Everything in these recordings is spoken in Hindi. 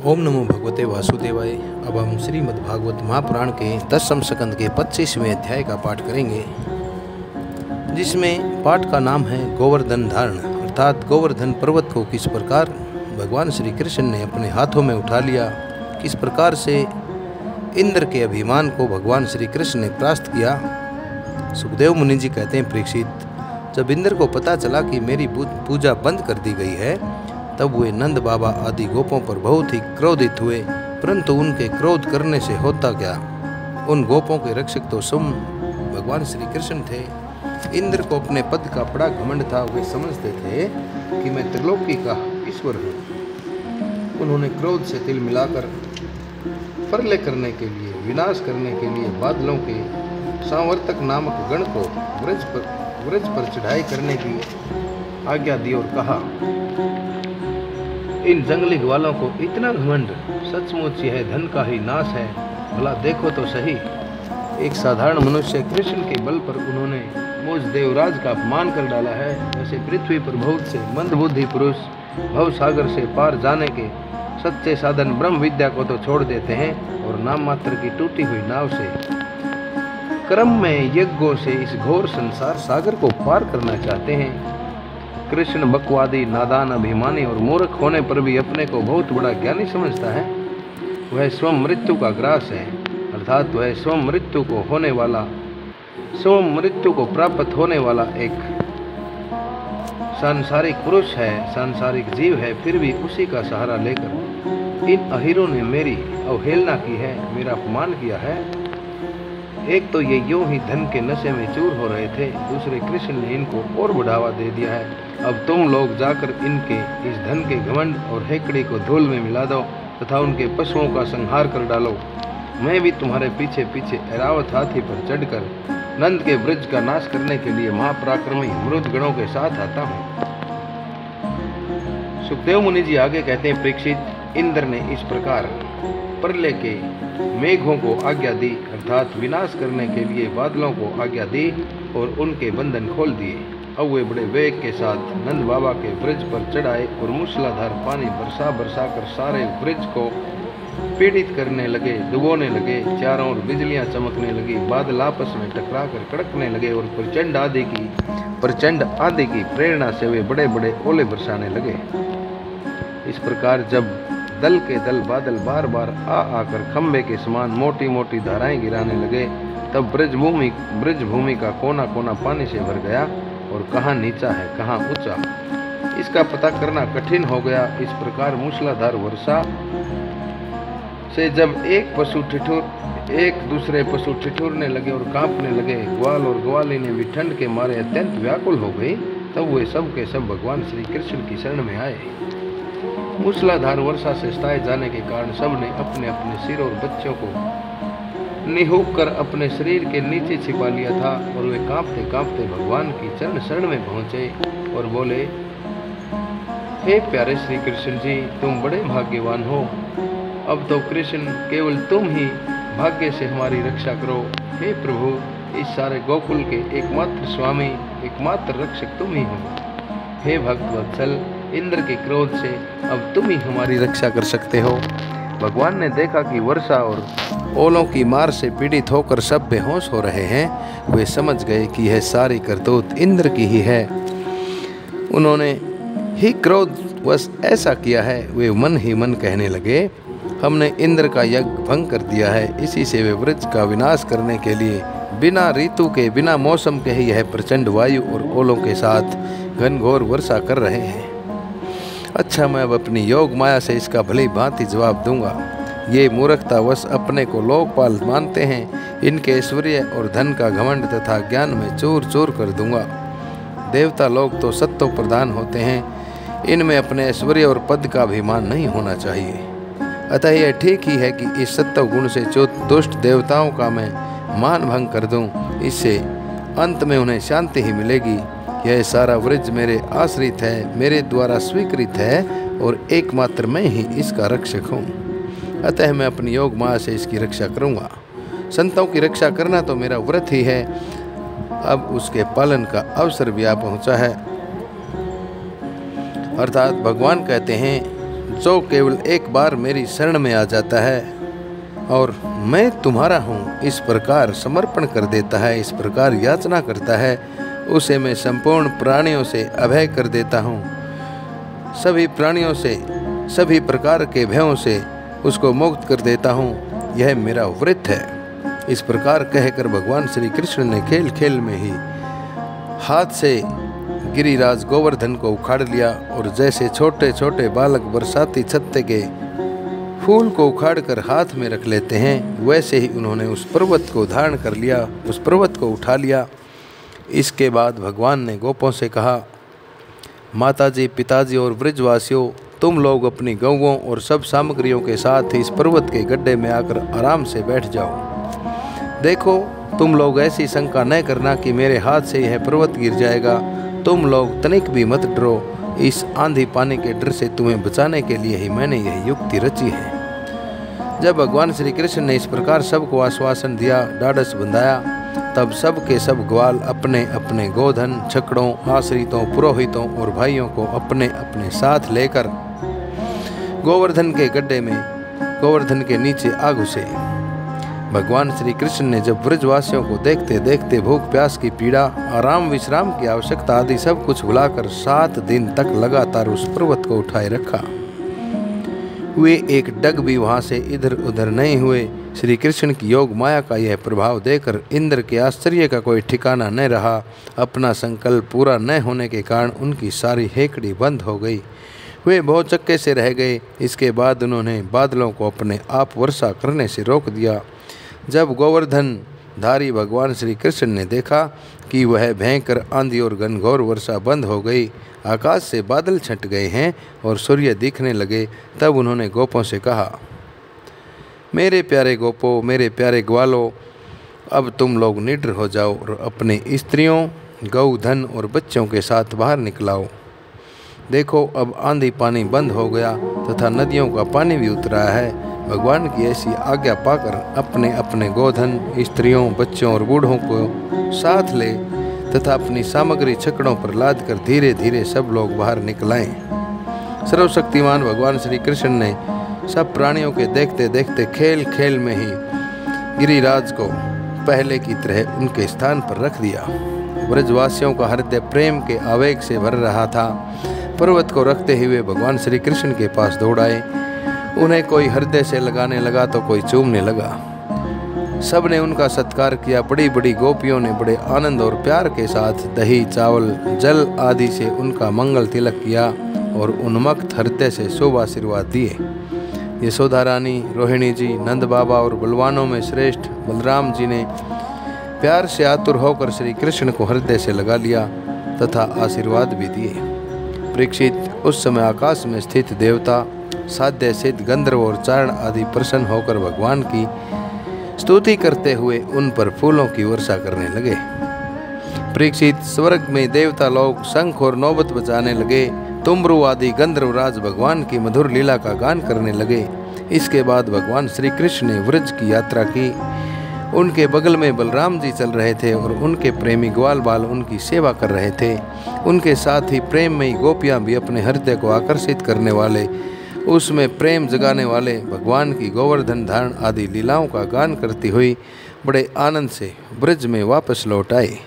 ओम नमो भगवते वासुदेवाय। अब हम श्रीमद् भागवत महापुराण के 10वें स्कंद के 25वें अध्याय का पाठ करेंगे, जिसमें पाठ का नाम है गोवर्धन धारण, अर्थात गोवर्धन पर्वत को किस प्रकार भगवान श्री कृष्ण ने अपने हाथों में उठा लिया, किस प्रकार से इंद्र के अभिमान को भगवान श्री कृष्ण ने परास्त किया। सुखदेव मुनि जी कहते हैं, परीक्षित, जब इंद्र को पता चला कि मेरी पूजा बंद कर दी गई है, तब वे नंद बाबा आदि गोपों पर बहुत ही क्रोधित हुए। परंतु उनके क्रोध करने से होता क्या, उन गोपों के रक्षक तो स्वयं भगवान श्री कृष्ण थे। इंद्र को अपने पद का बड़ा घमंड था। वे समझते थे कि मैं त्रिलोकी का ईश्वर हूँ। उन्होंने क्रोध से तिल मिलाकर प्रलय करने के लिए, विनाश करने के लिए बादलों के सांवर्तक नामक गण को व्रज पर चढ़ाई करने की आज्ञा दी और कहा, इन जंगली ग्वालों को इतना घमंड, सचमुच यह धन का ही नाश है। भला देखो तो सही, एक साधारण मनुष्य कृष्ण के बल पर उन्होंने मुझ देवराज का अपमान कर डाला है। वैसे पृथ्वी पर बहुत से मंदबुद्धि पुरुष भव सागर से पार जाने के सच्चे साधन ब्रह्म विद्या को तो छोड़ देते हैं और नाम मात्र की टूटी हुई नाव से क्रम में यज्ञों से इस घोर संसार सागर को पार करना चाहते हैं। कृष्ण बकवादी, नादान, अभिमानी और मूर्ख होने पर भी अपने को बहुत बड़ा ज्ञानी समझता है। वह स्वयं मृत्यु का ग्रास है, अर्थात वह स्वयं मृत्यु को प्राप्त होने वाला एक सांसारिक पुरुष है, सांसारिक जीव है। फिर भी उसी का सहारा लेकर इन अहीरों ने मेरी अवहेलना की है, मेरा अपमान किया है। एक तो ये यूं ही धन के नशे में चूर हो रहे थे, दूसरे कृष्ण ने इनको और बढ़ावा दे दिया है। अब तुम लोग जाकर इनके इस धन के घमंड और हेकड़ी को धूल में मिला दो तथा उनके पशुओं का संहार कर डालो। मैं भी तुम्हारे पीछे पीछे ऐरावत हाथी पर चढ़कर नंद के ब्रज का नाश करने के लिए महापराक्रमी मृत गणों के साथ आता हूँ। सुखदेव मुनि जी आगे कहते हैं, परीक्षित, इंद्र ने इस प्रकार प्रलय के मेघों को आज्ञा दी, अर्थात विनाश करने के लिए बादलों को आज्ञा दी और उनके बंधन खोल दिए। अब वे बड़े वेग के साथ नंद बाबा के ब्रज पर चढ़ाए और मूसलाधार पानी बरसा कर सारे ब्रज को पीड़ित करने लगे, डुबोने लगे। चारों ओर बिजलियां चमकने लगी, बादल आपस में टकरा कर कड़कने लगे और प्रचंड आंधी की प्रेरणा से वे बड़े बड़े ओले बरसाने लगे। इस प्रकार जब दल के दल बादल बार बार आकर खंबे के समान मोटी मोटी धाराएं गिराने लगे, तब ब्रज भूमि का कोना कोना पानी से भर गया और कहाँ नीचा है कहाँ ऊंचा, इसका पता करना कठिन हो गया। इस प्रकार मूसलाधार वर्षा से जब एक दूसरे पशु ठिठुरने लगे और कांपने लगे, ग्वाल और ग्वालिनी भी ठंड के मारे अत्यंत व्याकुल हो गई, तब वे सब के सब भगवान श्री कृष्ण की शरण में आए। मूसलाधार वर्षा से सताए जाने के कारण सबने अपने अपने सिर और बच्चों को निहुक कर अपने शरीर के नीचे छिपा लिया था और वे कांपते कांपते भगवान की चरण शरण में पहुंचे और बोले, हे प्यारे श्री कृष्ण जी, तुम बड़े भाग्यवान हो। अब तो कृष्ण केवल तुम ही भाग्य से हमारी रक्षा करो। हे प्रभु, इस सारे गोकुल के एकमात्र स्वामी, एकमात्र रक्षक तुम ही हो। हे भक्त वत्सल, इंद्र के क्रोध से अब तुम ही हमारी रक्षा कर सकते हो। भगवान ने देखा कि वर्षा और ओलों की मार से पीड़ित होकर सब बेहोश हो रहे हैं। वे समझ गए कि यह सारी करतूत इंद्र की ही है। उन्होंने ही क्रोधवश ऐसा किया है। वे मन ही मन कहने लगे, हमने इंद्र का यज्ञ भंग कर दिया है। इसी से वे व्रज का विनाश करने के लिए बिना ऋतु के, बिना मौसम के ही यह प्रचंड वायु और ओलों के साथ घनघोर वर्षा कर रहे हैं। अच्छा, मैं अब अपनी योग माया से इसका भली भांति जवाब दूंगा। ये मूर्खतावश अपने को लोकपाल मानते हैं। इनके ऐश्वर्य और धन का घमंड तथा ज्ञान में चूर चूर कर दूंगा। देवता लोग तो सत्व प्रधान होते हैं, इनमें अपने ऐश्वर्य और पद का अभिमान नहीं होना चाहिए। अतः यह ठीक ही है कि इस सत्व गुण से दुष्ट देवताओं का मैं मान भंग कर दूं। इससे अंत में उन्हें शांति ही मिलेगी। यह सारा व्रज मेरे आश्रित है, मेरे द्वारा स्वीकृत है और एकमात्र मैं ही इसका रक्षक हूँ। अतः मैं अपनी योग माया से इसकी रक्षा करूँगा। संतों की रक्षा करना तो मेरा व्रत ही है। अब उसके पालन का अवसर भी आ पहुँचा है। अर्थात भगवान कहते हैं, जो केवल एक बार मेरी शरण में आ जाता है और मैं तुम्हारा हूँ इस प्रकार समर्पण कर देता है, इस प्रकार याचना करता है, उसे मैं संपूर्ण प्राणियों से अभय कर देता हूँ। सभी प्राणियों से, सभी प्रकार के भयों से उसको मुक्त कर देता हूँ। यह मेरा व्रत है। इस प्रकार कहकर भगवान श्री कृष्ण ने खेल खेल में ही हाथ से गिरिराज गोवर्धन को उखाड़ लिया और जैसे छोटे छोटे बालक बरसाती छत्ते के फूल को उखाड़कर हाथ में रख लेते हैं, वैसे ही उन्होंने उस पर्वत को धारण कर लिया, उस पर्वत को उठा लिया। इसके बाद भगवान ने गोपों से कहा, माताजी, पिताजी और ब्रजवासियों, तुम लोग अपनी गौओं और सब सामग्रियों के साथ इस पर्वत के गड्ढे में आकर आराम से बैठ जाओ। देखो, तुम लोग ऐसी शंका न करना कि मेरे हाथ से यह पर्वत गिर जाएगा। तुम लोग तनिक भी मत डरो। इस आंधी पानी के डर से तुम्हें बचाने के लिए ही मैंने यह युक्ति रची है। जब भगवान श्री कृष्ण ने इस प्रकार सबको आश्वासन दिया, ढाढ़स बंधाया, तब सब के सब ग्वाल अपने अपने गोधन, छकड़ों, आश्रितों, पुरोहितों और भाइयों को अपने अपने साथ लेकर गोवर्धन के गड्ढे में, गोवर्धन के नीचे आ घुसे। भगवान श्री कृष्ण ने जब ब्रजवासियों को देखते देखते भूख प्यास की पीड़ा, आराम विश्राम की आवश्यकता आदि सब कुछ भुलाकर 7 दिन तक लगातार उस पर्वत को उठाए रखा। वे एक डग भी वहां से इधर उधर नहीं हुए। श्री कृष्ण की योग माया का यह प्रभाव देकर इंद्र के आश्चर्य का कोई ठिकाना न रहा। अपना संकल्प पूरा न होने के कारण उनकी सारी हेकड़ी बंद हो गई। वे बहुत चक्के से रह गए। इसके बाद उन्होंने बादलों को अपने आप वर्षा करने से रोक दिया। जब गोवर्धन धारी भगवान श्री कृष्ण ने देखा कि वह भयंकर आंधी और घनघोर वर्षा बंद हो गई, आकाश से बादल छंट गए हैं और सूर्य दिखने लगे, तब उन्होंने गोपों से कहा, मेरे प्यारे गोपों, मेरे प्यारे ग्वालों, अब तुम लोग निडर हो जाओ और अपने स्त्रियों, गौ, धन और बच्चों के साथ बाहर निकलाओ। देखो, अब आंधी पानी बंद हो गया तथा नदियों का पानी भी उतर रहा है। भगवान की ऐसी आज्ञा पाकर अपने अपने गोधन, स्त्रियों, बच्चों और बूढ़ों को साथ ले तथा अपनी सामग्री छकड़ों पर लाद कर धीरे धीरे सब लोग बाहर निकल आए। सर्वशक्तिमान भगवान श्री कृष्ण ने सब प्राणियों के देखते देखते खेल खेल में ही गिरिराज को पहले की तरह उनके स्थान पर रख दिया। ब्रजवासियों का हृदय प्रेम के आवेग से भर रहा था। पर्वत को रखते हुए भगवान श्री कृष्ण के पास दौड़ आए। उन्हें कोई हृदय से लगाने लगा तो कोई चूमने लगा। सब ने उनका सत्कार किया। बड़ी बड़ी गोपियों ने बड़े आनंद और प्यार के साथ दही, चावल, जल आदि से उनका मंगल तिलक किया और उन्मत्त हृदय से शुभ आशीर्वाद दिए। यशोदा रानी, रोहिणी जी, नंद बाबा और बलवानों में श्रेष्ठ बलराम जी ने प्यार से आतुर होकर श्री कृष्ण को हृदय से लगा लिया तथा आशीर्वाद भी दिए। परीक्षित, उस समय आकाश में स्थित देवता, साध्य, सिद्ध, गंधर्व और चारण आदि प्रसन्न होकर भगवान की स्तुति करते हुए उन पर फूलों की वर्षा करने लगे। परीक्षित, स्वर्ग में देवता लोग शंख और नौबत बजाने लगे। तुम्बरु आदि गंधर्व राज भगवान की मधुर लीला का गान करने लगे। इसके बाद भगवान श्री कृष्ण ने व्रज की यात्रा की। उनके बगल में बलराम जी चल रहे थे और उनके प्रेमी ग्वाल बाल उनकी सेवा कर रहे थे। उनके साथ ही प्रेम में गोपियाँ भी अपने हृदय को आकर्षित करने वाले, उसमें प्रेम जगाने वाले भगवान की गोवर्धन धारण आदि लीलाओं का गान करती हुई बड़े आनंद से ब्रज में वापस लौट आई।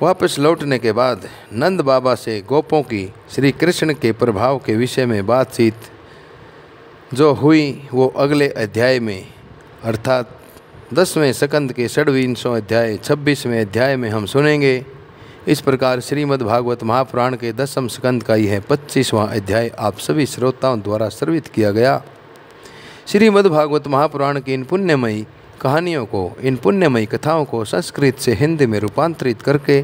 वापस लौटने के बाद नंद बाबा से गोपों की श्री कृष्ण के प्रभाव के विषय में बातचीत जो हुई वो अगले अध्याय में अर्थात 10वें स्कंद के 26वां अध्याय 26वें अध्याय में हम सुनेंगे। इस प्रकार श्रीमद् भागवत महापुराण के 10वें स्कंद का यह 25वां अध्याय आप सभी श्रोताओं द्वारा श्रवित किया गया। श्रीमद् भागवत महापुराण की इन पुण्यमयी कहानियों को, इन पुण्यमयी कथाओं को संस्कृत से हिंदी में रूपांतरित करके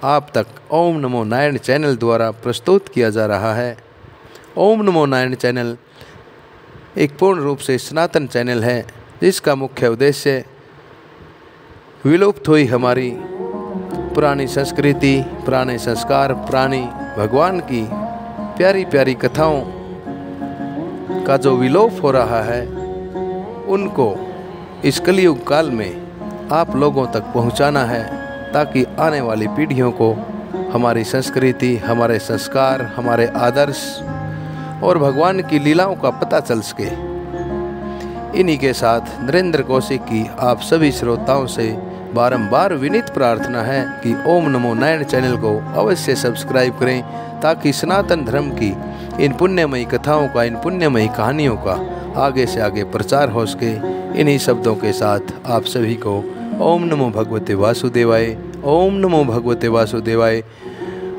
आप तक ओम नमो नारायण चैनल द्वारा प्रस्तुत किया जा रहा है। ओम नमो नारायण चैनल एक पूर्ण रूप से सनातन चैनल है, जिसका मुख्य उद्देश्य विलुप्त हुई हमारी पुरानी संस्कृति, पुराने संस्कार, पुरानी भगवान की प्यारी प्यारी कथाओं का जो विलोप हो रहा है, उनको इस कलयुग काल में आप लोगों तक पहुंचाना है, ताकि आने वाली पीढ़ियों को हमारी संस्कृति, हमारे संस्कार, हमारे आदर्श और भगवान की लीलाओं का पता चल सके। इन्हीं के साथ नरेंद्र कौशिक की आप सभी श्रोताओं से बारंबार विनीत प्रार्थना है कि ओम नमो नारायण चैनल को अवश्य सब्सक्राइब करें, ताकि सनातन धर्म की इन पुण्यमयी कथाओं का, इन पुण्यमयी कहानियों का आगे से आगे प्रचार हो सके। इन्हीं शब्दों के साथ आप सभी को ओम नमो भगवते वासुदेवाय, ओम नमो भगवते वासुदेवाय,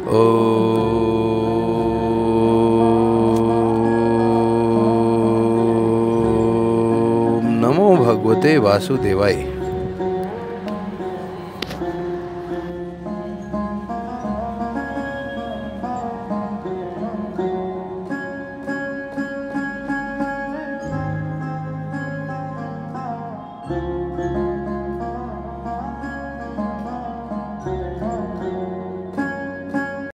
ओम नमो भगवते वासुदेवाय।